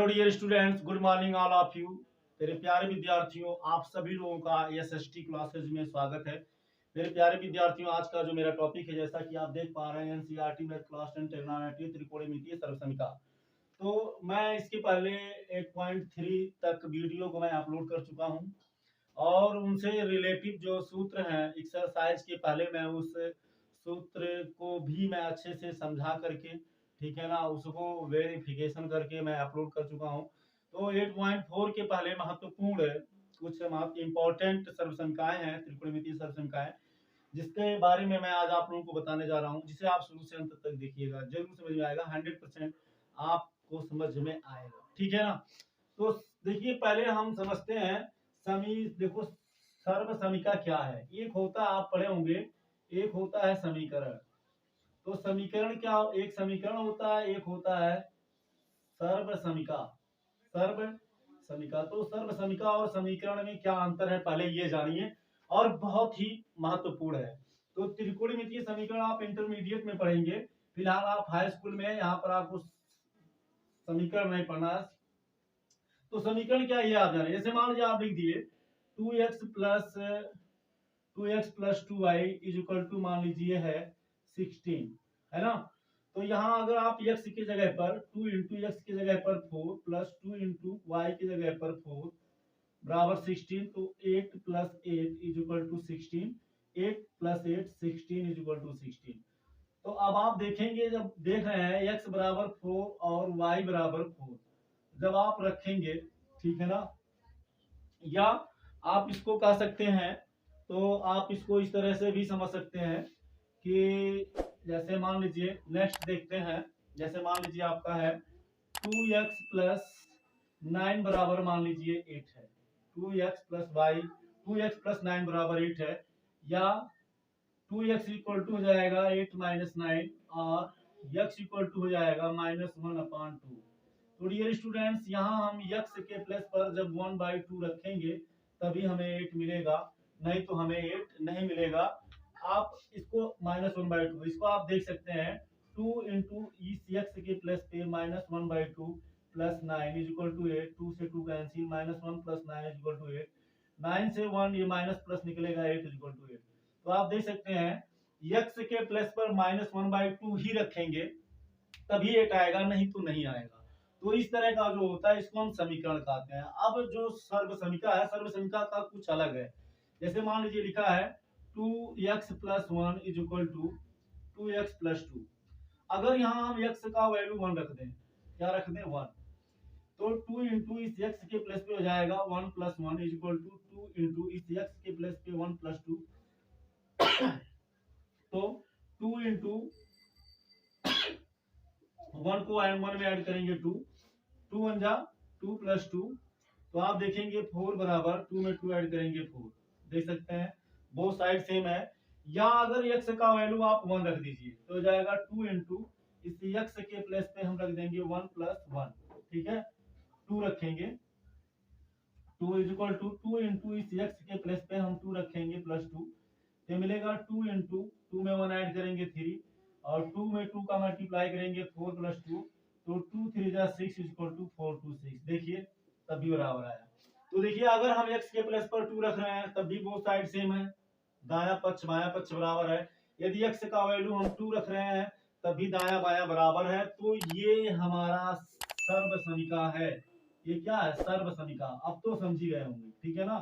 Hello dear students, good morning all of you. मेरे प्यारे विद्यार्थियों, आप सभी लोगों का एसएसटी क्लासेज में स्वागत है। मेरे प्यारे विद्यार्थियों, आज का जो मेरा टॉपिक है, जैसा कि आप देख पा रहे हैं, एनसीईआरटी मैथ क्लास 10 ट्रिग्नोमेट्री त्रिकोणमितीय सर्वसमिका। तो मैं इसके पहले 8.3 तक वीडियो को मैं अपलोड कर चुका हूं और उनसे रिलेटिव जो सूत्र हैं एक्सरसाइज के पहले, मैं उस सूत्र को भी मैं अच्छे से समझा करके, ठीक है ना, उसको वेरिफिकेशन करके मैं अपलोड कर चुका हूं। तो 8.4 के पहले महत्वपूर्ण कुछ इंपॉर्टेंट सर्वसंख्याएं हैं, त्रिकोणमितीय सर्वसंख्याएं, जिसके बारे में मैं आज आप लोगों को बताने जा रहा हूं, जिसे आप शुरू से अंत तक देखिएगा, जरूर समझ में आएगा। 100% आपको समझ में आएगा, ठीक है ना। तो देखिए, पहले हम समझते हैं देखो, सर्व समीका क्या है। एक होता है, आप पढ़े होंगे, एक होता है समीकरण। तो समीकरण क्या, एक समीकरण होता है, एक होता है सर्व समीका। सर्व समीका, तो सर्व समीका और समीकरण में क्या अंतर है, पहले ये जानिए, और बहुत ही महत्वपूर्ण है। तो त्रिकोणमितीय समीकरण आप इंटरमीडिएट में पढ़ेंगे, फिलहाल आप हाई स्कूल में, यहाँ पर आपको समीकरण नहीं पढ़ना है। तो समीकरण क्या, ये आप जाने। जैसे मान लीजिए आप लिख दिए 2x plus 2y is equal to, मान लीजिए है 16, है ना। तो यहाँ अगर आप x की जगह पर 2 इंटू एक्स की जगह पर 4 प्लस 2 इंटू वाई की जगह पर 4 बराबर 16, तो 8 plus 8 is equal to 16, 8 plus 8 16 is equal to 16। तो अब आप देखेंगे, जब देख रहे हैं x बराबर 4 और y बराबर 4, जब आप रखेंगे, ठीक है ना, या आप इसको कह सकते हैं, तो आप इसको इस तरह से भी समझ सकते हैं कि जैसे मान लीजिए, नेक्स्ट देखते हैं, जैसे मान लीजिए आपका है 2x प्लस 9 बराबर मान लीजिए 8 है। 2x plus Y 2x plus 9 बराबर 8 है, या 2x इक्वल टू हो जाएगा 8 माइनस 9, और x इक्वल टू हो जाएगा -1/2। तो डियर स्टूडेंट्स, यहाँ हम x के प्लेस पर जब 1/2 रखेंगे तभी हमें 8 मिलेगा, नहीं तो हमें 8 नहीं मिलेगा। आप इसको -1/2, इसको आप देख सकते हैं 2 इंटू इस x के प्लेस पे -1/2 प्लस 9 इज इक्वल टू 8, 2 से 2 cancel, -1 plus 9 is equal to 8, 9 से 1 ये माइनस प्लस निकलेगा, 8 इज इक्वल टू 8। तो आप देख सकते हैं x के प्लेस पर -1/2 ही रखेंगे तभी 8 आएगा, नहीं तो नहीं आएगा। तो इस तरह का जो होता है, इसको हम समीकरण कहते हैं। अब जो सर्व समीका है, सर्व समीका का कुछ अलग है। जैसे मान लीजिए लिखा है 2x plus 1 is equal to 2x plus 2। अगर यहाँ हम x का वैल्यू 1 रख दें, क्या रख दें, 1, तो 2 इंटू इस x के प्लस पे हो जाएगा 1 plus 1 is equal to 2 into इस x के प्लस पे 1 प्लस 2। तो 2 इंटू 1 को 1 में ऐड करेंगे 2, 2 1 जा 2 प्लस 2, तो आप देखेंगे 4 बराबर 2 में 2 ऐड करेंगे 4। देख सकते हैं बोथ साइड सेम है। या अगर x का वैल्यू आप 1 रख दीजिए तो हो जाएगा 2 इंटू इस x के प्लस पे हम रख देंगे 1 प्लस 1, ठीक है, 2 रखेंगे, 2 इज इक्वल टू 2 इंटू इस x के प्लस पे हम 2 रखेंगे प्लस 2, ये मिलेगा 2 इंटू 2 में 1 ऐड करेंगे 3, और 2 में 2 का मल्टीप्लाई करेंगे 4 प्लस 2, तो 2 3 जा 6 इज इक्वल टू 4 2 6। देखिए तब भी बराबर आया। तो देखिए, अगर हम x के प्लस पर 2 रख रहे हैं तब भी बोथ साइड सेम है, दाया पक्ष बाया पक्ष बराबर है। यदि x का वैल्यू हम 2 रख रहे हैं तब भी दाया बाया बराबर है। तो ये हमारा सर्व समीका है। ये क्या है, सर्व समीका। अब तो समझी गए होंगे, ठीक है ना।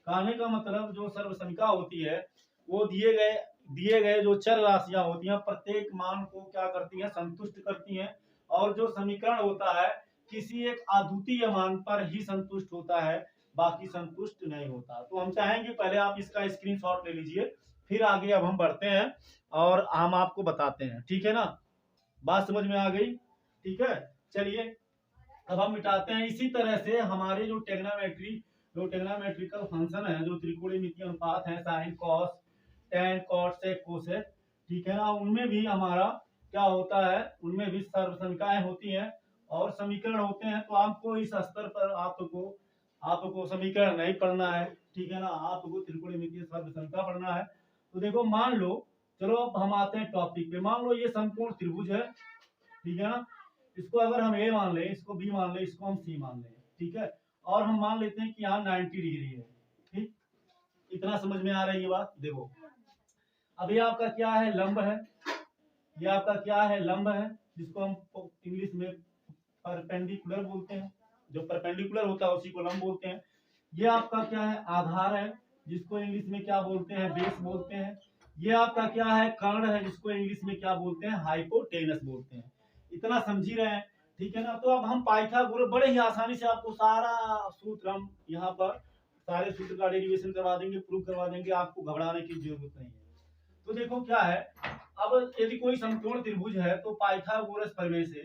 कहने का मतलब, जो सर्व समीका होती है वो दिए गए जो चर राशियां होती हैं, प्रत्येक मान को क्या करती हैं, संतुष्ट करती हैं। और जो समीकरण होता है किसी एक अद्वितीय मान पर ही संतुष्ट होता है, बाकी संतुष्ट नहीं होता। तो हम चाहेंगे पहले आप इसका स्क्रीनशॉट ले लीजिए, फिर आगे अब हम बढ़ते हैं और हम आपको बताते हैं, ठीक है ना। बात समझ में आ गई, ठीक है। चलिए अब हम मिटाते हैं। इसी तरह से हमारे जो टेग्नोमेट्रिकल फंक्शन है, जो त्रिकोणमितीय अनुपात है, sine cos tan cot sec cosec, ठीक है ना, उनमें भी हमारा क्या होता है, उनमें भी सर्वसंख्याएं होती हैं और समीकरण होते हैं। तो आपको इस स्तर पर आपको समीकरण नहीं पढ़ना है, ठीक है ना, आपको त्रिकोणमितीय सर्वसंख्या पढ़ना है। तो देखो, मान लो, चलो अब हम आते हैं टॉपिक पे। मान लो ये समकोण त्रिभुज है, ठीक है ना, इसको अगर हम ए मान लें, इसको बी मान लें, इसको हम सी मान लें, ठीक है, और हम मान लेते हैं कि यहाँ 90 डिग्री है, ठीक, इतना समझ में आ रही है बात। देखो अभी आपका क्या है, लंब है, ये आपका क्या है, लंब है, जिसको हम इंग्लिश में परपेंडिकुलर बोलते हैं, जो परपेंडिकुलर होता है उसी को लंब बोलते हैं। ये आपका क्या है, आधार है, जिसको इंग्लिश में क्या बोलते हैं, बेस बोलते हैं। ये आपका क्या है, कर्ण है, जिसको इंग्लिश में क्या बोलते हैं, हाइपोटेनस बोलते हैं। इतना समझ ही रहे हैं, ठीक है ना। तो अब हम पाइथागोरस बड़े ही आसानी से आपको सारा सूत्र हम यहाँ पर सारे सूत्र का डेरिवेशन करवा देंगे, प्रूव करवा देंगे, आपको घबराने की जरूरत नहीं है। तो देखो क्या है, अब यदि कोई समकोण त्रिभुज है तो पाइथागोरस प्रमेय से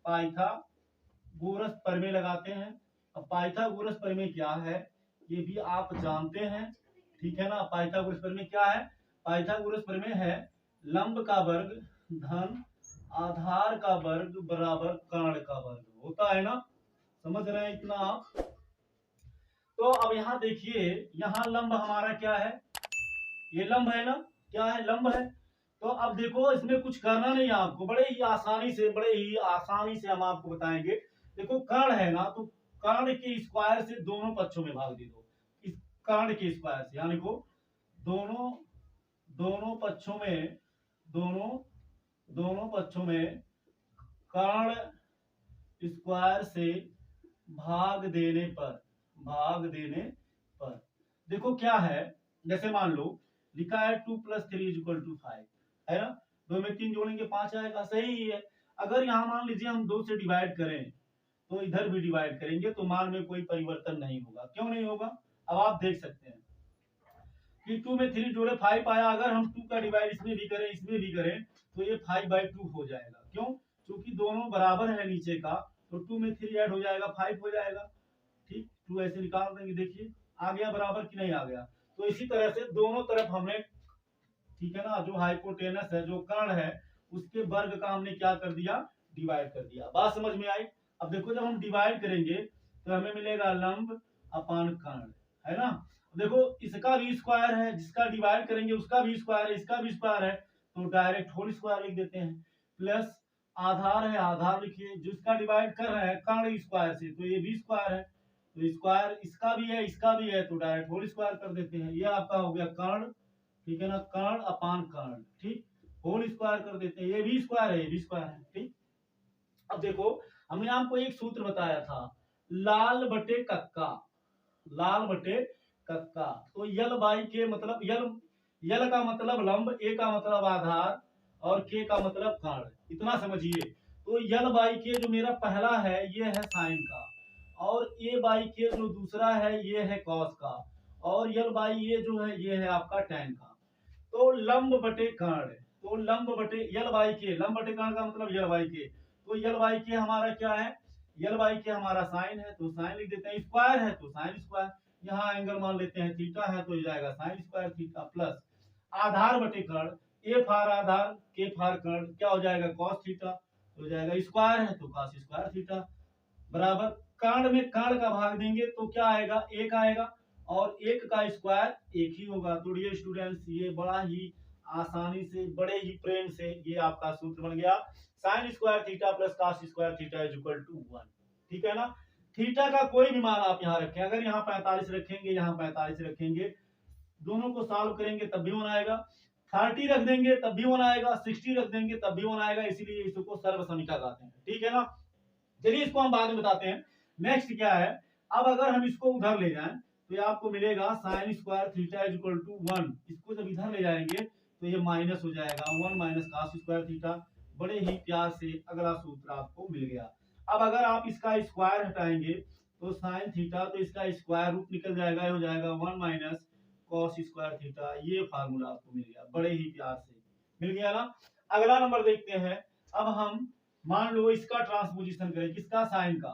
पाइथागोरस प्रमेय लगाते हैं। अब पाइथागोरस प्रमेय क्या है ये भी आप जानते हैं, ठीक है ना। पाइथागोरस प्रमेय क्या है, पाइथागोरस प्रमेय है लंब का वर्ग धन आधार का वर्ग बराबर कर्ण का वर्ग होता है ना, समझ रहे हैं इतना आप। तो अब यहाँ देखिए, यहाँ लंब हमारा क्या है, ये लंब है ना, क्या है, लंब है। तो अब देखो इसमें कुछ करना नहीं है आपको, बड़े ही आसानी से हम आपको बताएंगे। देखो कर्ण है ना, तो कर्ण के स्क्वायर से दोनों पक्षों में भाग दे दो, इस कर्ण के स्क्वायर से, यानी को दोनों दोनों पक्षों में दोनों पक्षों में कर्ण स्क्वायर से भाग देने पर देखो क्या है, जैसे मान लो लिखा है 2 + 3 = 5 है ना, 2 में 3 जोड़ेंगे 5 आएगा, सही ही है। अगर यहाँ मान लीजिए हम 2 से डिवाइड करें तो इधर भी डिवाइड करेंगे तो मान में कोई परिवर्तन नहीं होगा, क्यों नहीं होगा। अब आप देख सकते हैं कि 2 में 3 जोड़े 5 आया, अगर हम 2 का डिवाइड इसमें भी करें इसमें भी करें तो ये 5/2 हो जाएगा, क्यों, क्योंकि दोनों बराबर है नीचे का, तो 2 में 3 ऐड हो जाएगा 5 हो जाएगा, ठीक, 2 ऐसे निकाल देंगे, देखिए आ गया बराबर कि नहीं आ गया। तो इसी तरह से दोनों तरफ हमने, ठीक है ना, जो हाइपोटेनस है, जो कर्ण है, उसके वर्ग का हमने क्या कर दिया, डिवाइड कर दिया। बात समझ में आई। अब देखो जब हम डिवाइड करेंगे तो हमें मिलेगा लंब अपान कर्ण, है ना। देखो इसका भी स्क्वायर है, जिसका डिवाइड करेंगे उसका भी स्क्वायर है, इसका भी स्क्वायर है, तो डायरेक्ट होल स्क्वायर लिख देते हैं। प्लस आधार है, आधार लिखिए, जिसका डिवाइड कर रहे हैं कर्ण स्क्वायर से, तो ये भी स्क्वायर है, तो स्क्वायर इसका भी है इसका भी है, तो डायरेक्ट होल स्क्वायर कर देते हैं। ये आपका हो गया कर्ण, ठीक है ना, कर्ण अपान कर्ण, ठीक, होल स्क्वायर कर देते हैं, ये भी स्क्वायर है ये भी स्क्वायर है, ठीक। अब देखो हमने आपको एक सूत्र बताया था, लाल बटे कक्का, लाल बटे कक्का, तो यल बाई के मतलब यल का मतलब लंब, ए का मतलब आधार और के का मतलब कर्ण, इतना समझिए। तो यल बाई के जो मेरा पहला है ये है साइन का, और ए बाई के जो दूसरा है ये है कॉस का, और यल बाई ये जो है ये है आपका टैन का। तो लंब बटे कर्ण, तो लंब बटे यल बाई के, लंब बटे कर्ण का मतलब यल बाई के, तो यल बाई के हमारा क्या है, यल बाई के हमारा साइन है, तो साइन लिख देते हैं, स्क्वायर है तो साइन स्क्वायर, यहाँ एंगल मान लेते हैं थीटा है तो हो जाएगा साइन स्क्वायर थीटा, प्लस आधार बटे कर्ण, ए फार आधार के फार कर्ण क्या हो जाएगा कॉस थीटा, हो जाएगा स्क्वायर है तो कॉस स्क्वायर थीटा, बराबर कर्ण में कर्ण का भाग देंगे तो क्या आएगा, एक आएगा, और एक का स्क्वायर एक ही होगा। तो डियर स्टूडेंट्स ये बड़ा ही आसानी से बड़े ही प्रेम से ये आपका सूत्र बन गया, sine square theta plus cos square theta equal to 1, ठीक है ना। थीटा का कोई भी मान आप यहाँ रखें, अगर यहाँ 45 रखेंगे यहाँ 45 रखेंगे, दोनों को सॉल्व करेंगे तब भी 1 आएगा, 30 रख देंगे तब भी 1 आएगा, 60 रख देंगे तब भी 1 आएगा, इसीलिए इसको सर्वसमीका कहते हैं, ठीक है ना। चलिए इसको हम बाद में बताते हैं। नेक्स्ट क्या है, अब अगर हम इसको उधर ले जाएं तो ये आपको मिलेगा sine square theta equal to 1, इसको जब इधर ले जाएंगे तो ये माइनस हो जाएगा 1 माइनस कॉस स्क्वायर थीटा, बड़े ही प्यार से अगला सूत्र आपको मिल गया। अब अगर आप इसका स्क्वायर हटाएंगे तो साइन थीटा, तो इसका स्क्वायर रूट निकल जाएगा, हो जाएगा 1 माइनस कॉस स्क्वायर थीटा, ये फार्मूला आपको मिल गया, बड़े ही प्यार से मिल गया ना। अगला नंबर देखते हैं, अब हम मान लो इसका ट्रांसपोजिशन करें, किसका, साइन का,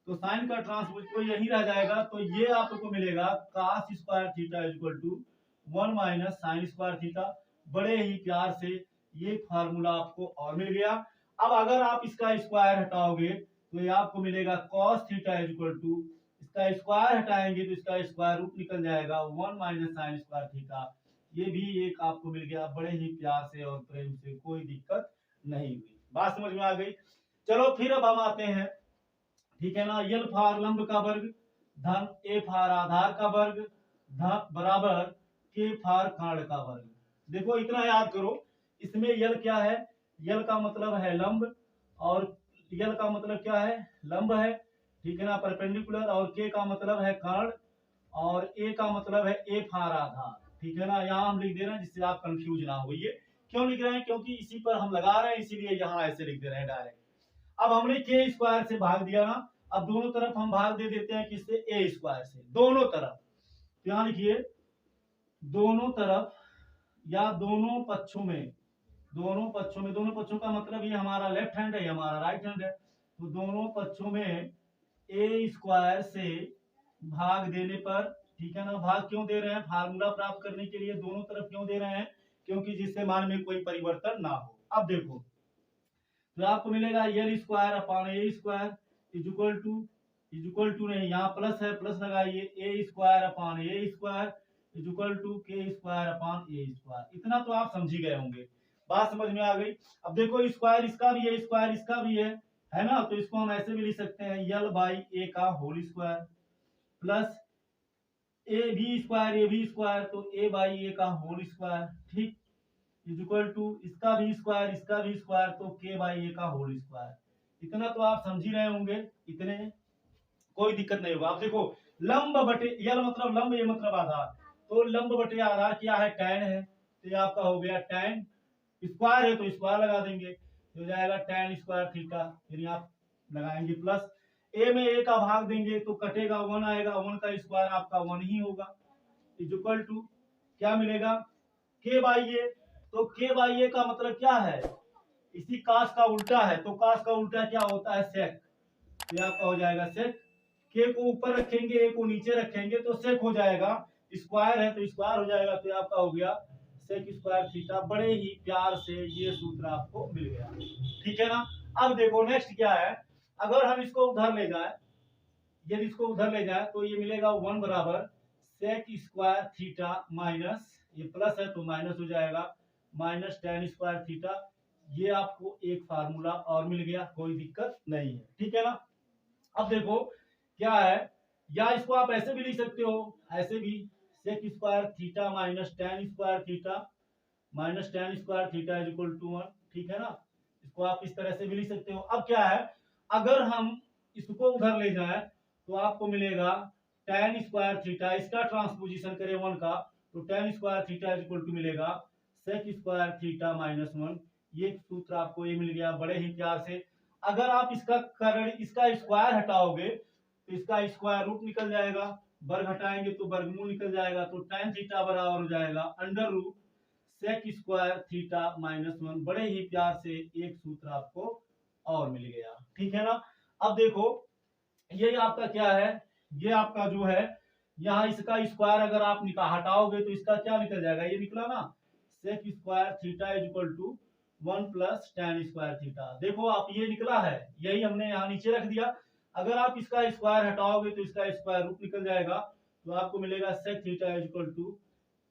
तो साइन का ट्रांसपोज तो यही रह जाएगा, तो ये आपको मिलेगा cos square theta equal to 1 minus sine square theta, बड़े ही प्यार से ये फार्मूला आपको और मिल गया। अब अगर आप इसका स्क्वायर हटाओगे तो ये आपको मिलेगा cos थीटा इक्वल टू, इसका स्क्वायर हटाएंगे तो इसका स्क्वायर रूट निकल जाएगा 1 माइनस साइन स्क्वायर थीटा, ये भी एक आपको मिल गया, बड़े ही प्यार से और प्रेम से, कोई दिक्कत नहीं हुई, बात समझ में आ गई। चलो फिर अब हम आते हैं, ठीक है ना। यल फार लंब का वर्ग धन ए फार आधार का वर्ग धन बराबर के फार कांड का वर्ग। देखो इतना याद करो, इसमें यल क्या है, यल का मतलब है लंब, और यल का मतलब क्या है, लंब है, ठीक है ना, परपेंडिकुलर, और के का मतलब है कर्ण, और ए का मतलब है ए फार आधार, ठीक है ना। यहाँ हम लिख दे रहे हैं जिससे आप कंफ्यूज ना होइए। क्यों लिख रहे हैं, क्योंकि इसी पर हम लगा रहे हैं, इसीलिए यहाँ ऐसे लिख दे रहे हैं डायरेक्ट। अब हमने के स्क्वायर से भाग दिया ना, अब दोनों तरफ हम भाग दे देते हैं किससे, ए स्क्वायर से, दोनों तरफ। तो यहाँ लिखिए दोनों तरफ या दोनों पक्षों में, दोनों पक्षों में, दोनों पक्षों का मतलब ये हमारा लेफ्ट हैंड है, ये हमारा राइट हैंड है, तो दोनों पक्षों में ए स्क्वायर से भाग देने पर, ठीक है ना। भाग क्यों दे रहे हैं, फार्मूला प्राप्त करने के लिए दोनों तरफ क्यों दे रहे हैं, क्योंकि जिससे मान में कोई परिवर्तन ना हो। अब देखो तो आपको मिलेगा यल square upon A square is equal to नहीं, यहाँ प्लस है, प्लस लगाइए, A square upon A square is equal to के स्क्वायर अपान ए स्क्वायर। इतना तो आप समझ ही गए होंगे, बात समझ में आ गई। अब देखो स्क्वायर इसका भी है, स्क्वायर इसका भी है ना, तो इसको हम ऐसे भी लिख सकते हैं यल बाई ए का whole square plus a b square, तो ए बाई ए का होल स्क्वायर, ठीक, इज इक्वल टू इसका भी स्क्वायर तो के बाई ए का होल स्क्वायर। इतना तो आप समझ ही रहे होंगे, इतने कोई दिक्कत नहीं होगा। आप देखो लंब बटे यल मतलब लंब, ये मतलब आधार, तो लंब बटे आधार क्या है, टैन है, तो ये आपका हो गया टैन, स्क्वायर है तो स्क्वायर लगा देंगे, हो जाएगा टैन स्क्वायर थीटा, यानी आप लगाएंगे प्लस ए में ए का भाग देंगे तो कटेगा, वन आएगा, वन का स्क्वायर आपका वन ही होगा, इज इक्वल टू क्या मिलेगा, के बाई ए, तो के बाई ए का मतलब क्या है, इसी कास का उल्टा है, तो कास का उल्टा क्या होता है, सेक, तो आपका हो जाएगा सेक, के को ऊपर रखेंगे ए को नीचे रखेंगे तो सेक हो जाएगा, स्क्वायर है तो स्क्वायर हो जाएगा, तो आपका हो गया सेक स्क्वायर थीटा। बड़े ही प्यार से ये सूत्र आपको मिल गया, ठीक है ना। अब देखो नेक्स्ट क्या है, अगर हम इसको उधर ले जाए, यदि इसको उधर ले जाए तो ये मिलेगा वन बराबर सेक स्क्वायर थीटा माइनस, ये प्लस है तो माइनस हो जाएगा, माइनस टेन स्क्वायर थीटा। ये आपको एक फार्मूला और मिल गया, कोई दिक्कत नहीं है, ठीक है ना। अब देखो क्या है, या इसको आप ऐसे भी लिख सकते हो, ऐसे भी sec square theta minus tan square theta is equal to one, ठीक है ना। इसको आप इस तरह से भी लिख सकते हो। अब क्या है, अगर हम इसको उधर ले जाए तो आपको मिलेगा टेन स्क्वायर थीटा, इसका ट्रांसपोजिशन करें वन का, तो tan square theta is equal to मिलेगा sec square theta minus one. ये सूत्र आपको ये मिल गया बड़े ही प्यार से। अगर आप इसका करण, इसका स्क्वायर हटाओगे तो इसका स्क्वायर रूट निकल जाएगा, वर्ग हटाएंगे तो वर्गमूल निकल जाएगा, तो tan थीटा बराबर हो जाएगा under root sec square theta minus one. बड़े ही प्यार से एक सूत्र आपको और मिल गया, ठीक है ना। अब देखो ये आपका क्या है, ये आपका जो है यहाँ इसका स्क्वायर अगर आप हटाओगे तो इसका क्या निकल जाएगा, ये निकला ना, sec square theta is equal to one plus tan square theta. देखो आप ये निकला है, यही हमने यहाँ नीचे रख दिया। अगर आप इसका स्क्वायर हटाओगे तो इसका स्क्वायर रूट निकल जाएगा, तो आपको मिलेगा sec theta is equal to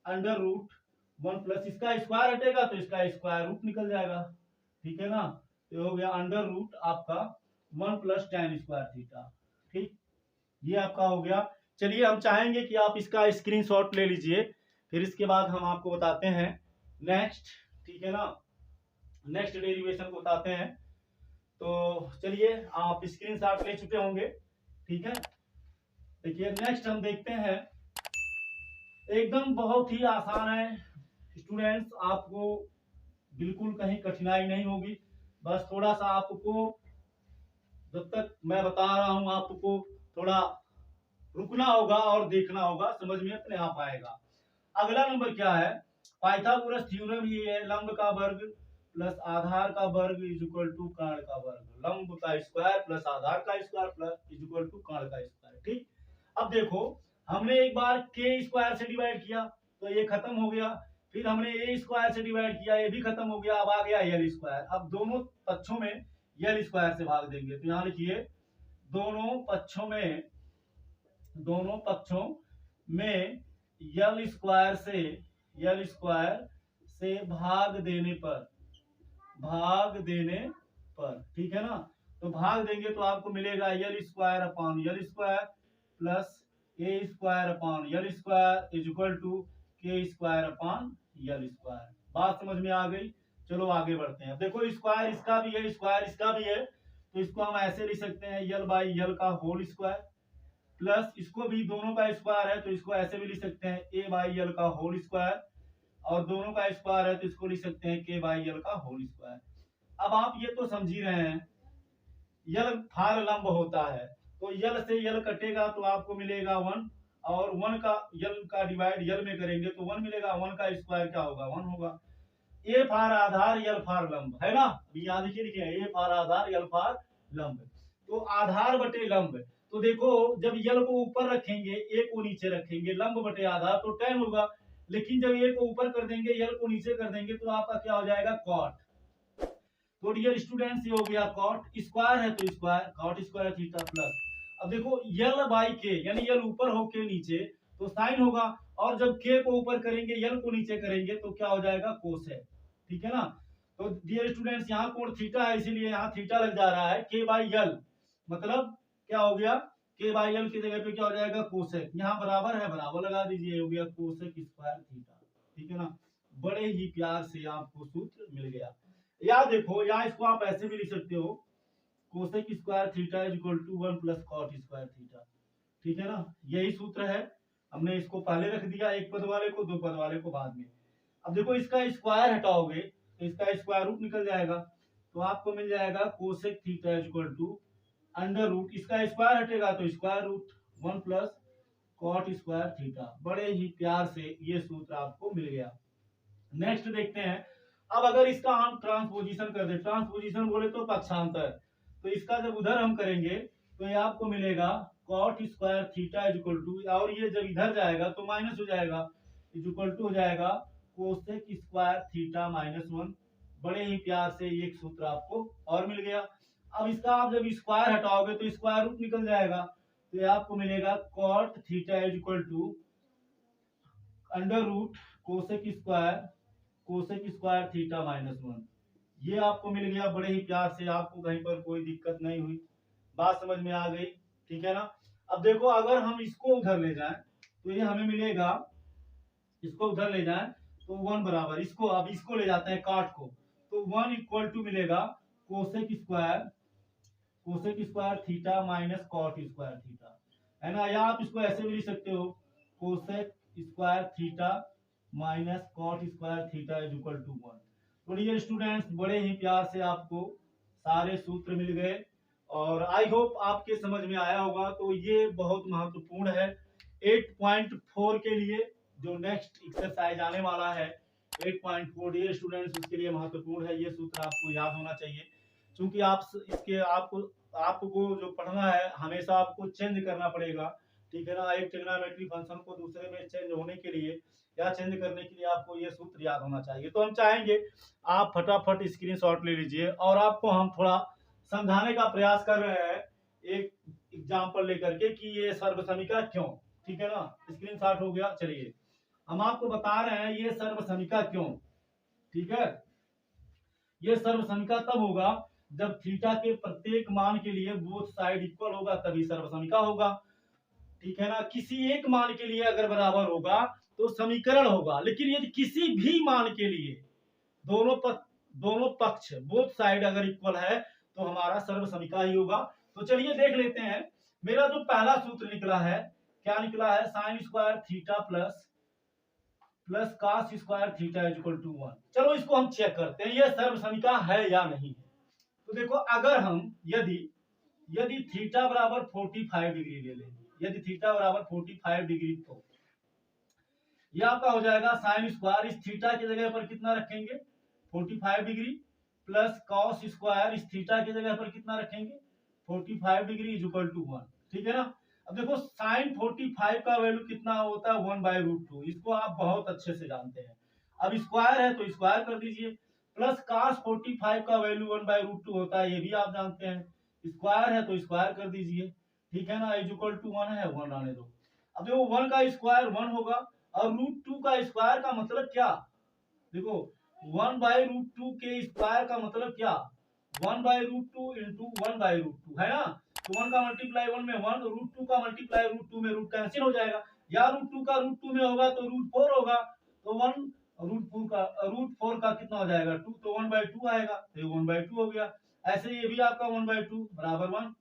under root one plus, इसका स्क्वायर हटेगा तो इसका स्क्वायर रूट निकल जाएगा, ठीक है ना। तो हो गया अंडर रूट आपका one plus tan square theta, ठीक, ये आपका हो गया। चलिए हम चाहेंगे कि आप इसका स्क्रीनशॉट ले लीजिए, फिर इसके बाद हम आपको बताते हैं नेक्स्ट, ठीक है ना, नेक्स्ट डेरिवेशन को बताते हैं। तो चलिए आप स्क्रीनशॉट ले चुके होंगे, ठीक है। देखिए नेक्स्ट हम देखते हैं, एकदम बहुत ही आसान है स्टूडेंट्स, आपको बिल्कुल कहीं कठिनाई नहीं होगी, बस थोड़ा सा आपको जब तक मैं बता रहा हूं आपको थोड़ा रुकना होगा और देखना होगा, समझ में अपने आप आएगा। अगला नंबर क्या है, पाइथागोरस थ्योरम ही है, लंब का वर्ग प्लस आधार का वर्ग इज इक्वल टू कर्ण का वर्ग, लंब का स्क्वायर प्लस आधार का square plus is equal to कर्ण का स्क्वायर, ठीक। अब देखो हमने एक बार के स्क्वायर से डिवाइड किया तो ये खत्म हो गया, फिर हमने ए स्क्वायर से डिवाइड किया, ये भी खत्म हो गया, अब आ गया यल स्क्वायर। अब दोनों पक्षों में यल स्क्वायर से भाग देंगे, तो यहाँ लिखिए दोनों पक्षों में यल स्क्वायर से भाग देने पर, ठीक है ना, तो भाग देंगे तो आपको मिलेगा यल square upon l square plus a square upon l square is equal to के स्क्वायर अपॉन यल स्क्वायर। बात समझ में आ गई? चलो आगे बढ़ते हैं। देखो स्क्वायर इसका भी है, स्क्वायर इसका भी है, तो इसको हम ऐसे लिख सकते हैं यल बाई यल का होल स्क्वायर प्लस इसको भी दोनों का स्क्वायर है तो इसको ऐसे भी लिख सकते हैं ए बाई यल का होल स्क्वायर और दोनों का स्क्वायर है तो इसको लिख सकते हैं के बाई यल का होल स्क्वायर। अब आप ये तो समझ ही रहे हैं यल फार लंब होता है तो यल से यल कटेगा तो आपको मिलेगा 1 और 1 का यल का डिवाइड यल में करेंगे तो 1 मिलेगा, 1 का स्क्वायर क्या होगा 1 होगा। ए फार आधार यल फार लंब है ना, यहाँ देखिए लिखे ए फार आधार यल फार लंब, तो आधार बटे लंब। तो देखो जब यल को ऊपर रखेंगे ए को नीचे रखेंगे लंब बटे आधार तो tan होगा, लेकिन जब ए को ऊपर कर देंगे यल को नीचे कर देंगे तो आपका क्या हो जाएगा कॉट। तो डियर स्टूडेंट्स ये हो गया कॉट, स्क्वायर है तो square cot square theta plus अब देखो यल बाई के यानी यल ऊपर हो के नीचे तो साइन होगा और जब के को ऊपर करेंगे यल को नीचे करेंगे तो क्या हो जाएगा कोसेक, ठीक है ना। तो डियर स्टूडेंट्स यहाँ कोण थीटा है इसीलिए यहाँ थीटा लग जा रहा है के बाई यल मतलब क्या हो गया के बाई यल की जगह पे क्या हो जाएगा कोसेक, यहाँ बराबर है बराबर लगा दीजिए हो गया कोसेक स्क्वायर थीटा, ठीक है ना। बड़े ही प्यार से आपको सूत्र मिल गया। या देखो या इसको आप ऐसे भी लिख सकते हो cosec square theta is equal to 1 plus cot square theta, ठीक है ना। यही सूत्र है, हमने इसको पहले रख दिया एक पद वाले को, दो पद वाले को बाद में। अब देखो इसका स्क्वायर हटाओगे तो इसका स्क्वायर रूट निकल जाएगा तो आपको मिल जाएगा cosec theta is equal to under root, इसका स्क्वायर हटेगा तो square root 1 plus cot square theta. बड़े ही प्यार से ये सूत्र आपको मिल गया। नेक्स्ट देखते हैं, अब अगर इसका हम ट्रांसपोजिशन कर दे, ट्रांसपोजिशन बोले तो पक्षांतर, तो इसका जब उधर हम करेंगे तो ये आपको मिलेगा cot square theta is equal to, और ये जब इधर जाएगा तो माइनस हो जाएगा, इज इक्वल टू हो जाएगा कोसेक स्क्वायर थीटा माइनस 1। बड़े ही प्यार से एक सूत्र आपको और मिल गया। अब इसका आप जब स्क्वायर हटाओगे तो स्क्वायर रूट निकल जाएगा तो ये आपको मिलेगा cot theta is equal to under root cosec square theta minus 1। ये आपको मिल गया बड़े ही प्यार से, आपको कहीं पर कोई दिक्कत नहीं हुई, बात समझ में आ गई, ठीक है ना। अब देखो अगर हम इसको उधर ले जाएं तो ये हमें मिलेगा, इसको उधर ले जाएं तो 1 बराबर इसको, अब इसको ले जाते हैं काट को तो 1 इक्वल टू मिलेगा cosec square theta minus cot square theta, है ना। या आप इसको ऐसे भी लिख सकते हो cosec square theta minus cot square theta is equal to 1। तो डियर स्टूडेंट्स बड़े ही प्यार से आपको सारे सूत्र मिल गए और आई होप आपके समझ में आया होगा। तो ये बहुत महत्वपूर्ण है 8.4 के लिए, जो नेक्स्ट एक्सरसाइज आने वाला है 8.4 डियर स्टूडेंट्स उसके लिए महत्वपूर्ण है। ये सूत्र आपको याद होना चाहिए क्योंकि आप इसके आपको जो पढ़ना है हमेशा आपको चेंज करना पड़ेगा, ठीक है ना। एक ट्रिग्नोमेट्री फंक्शन को दूसरे में चेंज होने के लिए या चेंज करने के लिए आपको ये सूत्र याद होना चाहिए। तो हम चाहेंगे आप फटाफट स्क्रीनशॉट ले लीजिए और आपको हम थोड़ा समझाने का प्रयास कर रहे हैं एक एग्जाम्पल लेकर के कि ये सर्वसमीका क्यों, ठीक है ना। स्क्रीनशॉट हो गया, चलिए हम आपको बता रहे हैं ये सर्वसमीका क्यों, ठीक है। ये सर्वसमीका तब होगा जब थीटा के प्रत्येक मान के लिए बोथ साइड इक्वल होगा तभी सर्वसमीका होगा, ठीक है ना। किसी एक मान के लिए अगर बराबर होगा तो समीकरण होगा, लेकिन यदि किसी भी मान के लिए दोनों पक्ष बोथ साइड अगर इक्वल है तो हमारा सर्वसमीका ही होगा। तो चलिए देख लेते हैं, मेरा जो पहला सूत्र निकला है क्या निकला है sine square theta plus cos square theta is equal to 1। चलो इसको हम चेक करते हैं ये सर्वसमीका है या नहीं है। तो देखो अगर हम यदि थीटा बराबर 45 डिग्री ले लें, यदि थीटा बराबर 45 डिग्री तो यह आपका हो जाएगा साइन स्क्वायर, इस थीटा की जगह पर कितना रखेंगे 45 डिग्री प्लस कॉस स्क्वायर इस थीटा की जगह पर कितना रखेंगे 45 डिग्री इज इक्वल टू 1, ठीक है ना। अब देखो साइन 45 का वैल्यू कितना होता है 1/√2, इसको आप बहुत अच्छे से जानते हैं। अब स्क्वायर है तो स्क्वायर कर दीजिए, प्लस cos 45 का वैल्यू 1/√2 होता है, ये भी आप जानते हैं। स्क्वायर है तो स्क्वायर कर दीजिए, ठीक है ना। इज इक्वल टू 1 है 1 आने दो। अब देखो 1 का स्क्वायर 1 होगा और √2 का स्क्वायर का मतलब क्या, देखो 1/√2 के स्क्वायर का मतलब क्या 1/√2 इंटू 1/√2 है ना। तो 1 का मल्टीप्लाई 1 में 1, √2 का मल्टीप्लाई √2 में रूट कैंसिल हो जाएगा, या √2 का √2 में होगा तो √4 होगा, तो 1 √4 का कितना हो जाएगा 2, तो 1/2 आएगा, तो ये 1/2 हो गया। ऐसे ये भी आपका 1/2 बराबर 1।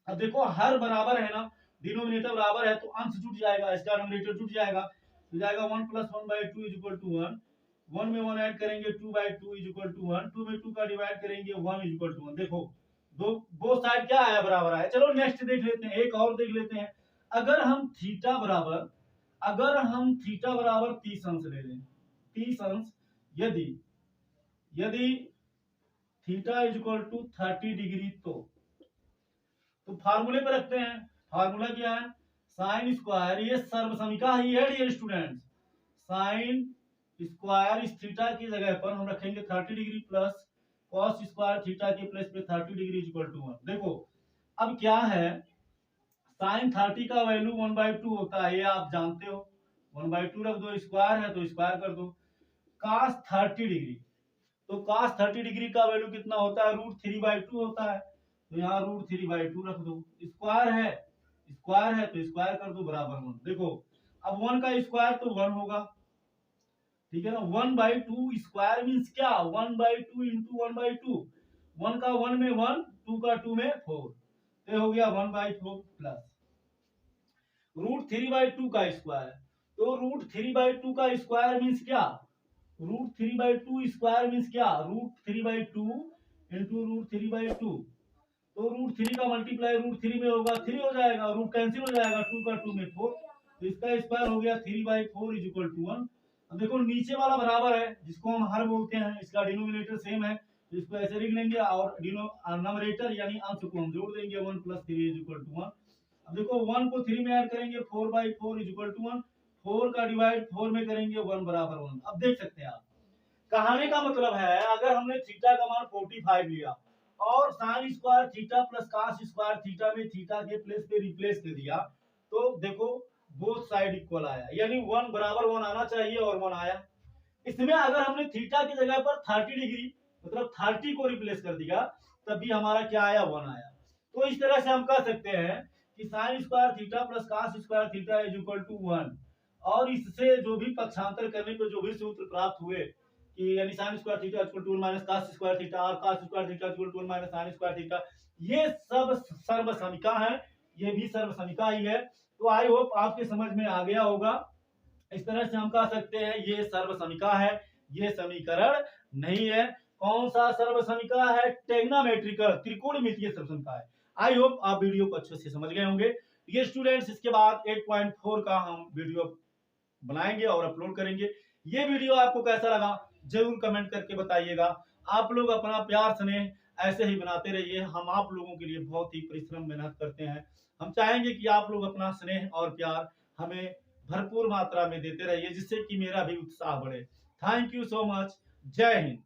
अब देखो हर बराबर है ना, डिनोमिनेटर बराबर है तो अंश जुट जाएगा, इसका न्यूमरेटर जुट जाएगा, तो जाएगा 1 + 1/2 = 1, 1 में 1 ऐड करेंगे 2/2 = 1, 2 में 2 का डिवाइड करेंगे 1 = 1। देखो दो साइड क्या आया, बराबर आया। चलो नेक्स्ट देख लेते हैं, एक और देख लेते हैं। अगर हम थीटा बराबर 30 अंश ले लें, 30 अंश, यदि थीटा = 30 डिग्री, तो फार्मूले पे रखते हैं। फार्मूला क्या है, साइन स्क्वायर, ये सर्वसमिका ही है डियर स्टूडेंट्स। साइन स्क्वायर इस थीटा की जगह पर हम रखेंगे 30 degree plus cos square theta के प्लेस पे 30 डिग्री = 1। देखो अब क्या है, साइन 30 का वैल्यू 1/2 होता है, ये आप जानते हो, 1/2 रख दो, स्क्वायर है तो स्क्वायर कर दो। cos 30 डिग्री, तो cos 30 डिग्री का वैल्यू कितना होता है, √3/2 होता है, तो यहाँ √3/2 रख दो। स्क्वायर है तो स्क्वायर कर दो, बराबर 1। देखो अब 1 का स्क्वायर तो 1 होगा, ठीक है ना। 1/2 स्क्वायर मीन्स क्या, 1/2 इंटू 1/2, 1 का 1 में 1, 2 का 2 में 4, तो हो गया 1/4 प्लस √3/2 का स्क्वायर, तो √3/2 का स्क्वायर मीन्स क्या, √3/2 स्क्वायर मीन्स क्या, √3/2 इंटू √3/2, तो √3 का मल्टीप्लाई √3 में होगा 3 हो जाएगा, रूट कैंसिल हो जाएगा, 2 का 2 में 4, तो इसका स्क्वायर हो गया 3/4 = 1। अब देखो नीचे वाला बराबर है, जिसको हम हर बोलते हैं, इसका डिनोमिनेटर सेम है, तो इसको ऐसे लिख लेंगे, और नंबरेटर यानी अंश को हम जोड़ देंगे, 1 + 3 = 1। अब देखो 1 को 3 में ऐड करेंगे 4/4 = 1, 4 का डिवाइड 4 में करेंगे 1 बराबर 1। अब देख सकते हैं आप, कहने का मतलब है अगर हमने थीटा का मान 45 लिया और sign square theta plus cos square theta में थीटा के प्लेस पे रिप्लेस कर दिया, तो देखो बोथ साइड इक्वल आया, यानी 1 बराबर 1 आना चाहिए और 1 आया। इसमें अगर हमने थीटा की जगह पर 30 डिग्री मतलब 30 को रिप्लेस कर दिया, तब भी हमारा क्या आया, 1 आया। तो इस तरह से हम कह सकते हैं कि sign square theta plus cos square theta = 1, और इससे जो भी पक्षांतर करने पे जो भी सूत्र प्राप्त हुए कि यानी sin square theta = 1 minus cos square theta और cos square theta = 1 minus sin square theta, ये सब सर्वसमिका है, ये भी सर्वसमिका ही है। तो आई होप आपके समझ में आ गया होगा। इस तरह से हम कह सकते हैं ये सर्वसमिका है, ये समीकरण नहीं है। कौन सा सर्वसमिका है, ट्रिग्नोमेट्रिकल त्रिकोणमितीय सर्वसमिका है। आई होप आप वीडियो को अच्छे से समझ गए होंगे। ये स्टूडेंट्स इसके बाद 8.4 का हम वीडियो बनाएंगे और अपलोड करेंगे। ये वीडियो आपको कैसा लगा जरूर कमेंट करके बताइएगा। आप लोग अपना प्यार स्नेह ऐसे ही बनाते रहिए, हम आप लोगों के लिए बहुत ही परिश्रम मेहनत करते हैं। हम चाहेंगे कि आप लोग अपना स्नेह और प्यार हमें भरपूर मात्रा में देते रहिए, जिससे कि मेरा भी उत्साह बढ़े। Thank you so much. जय हिंद।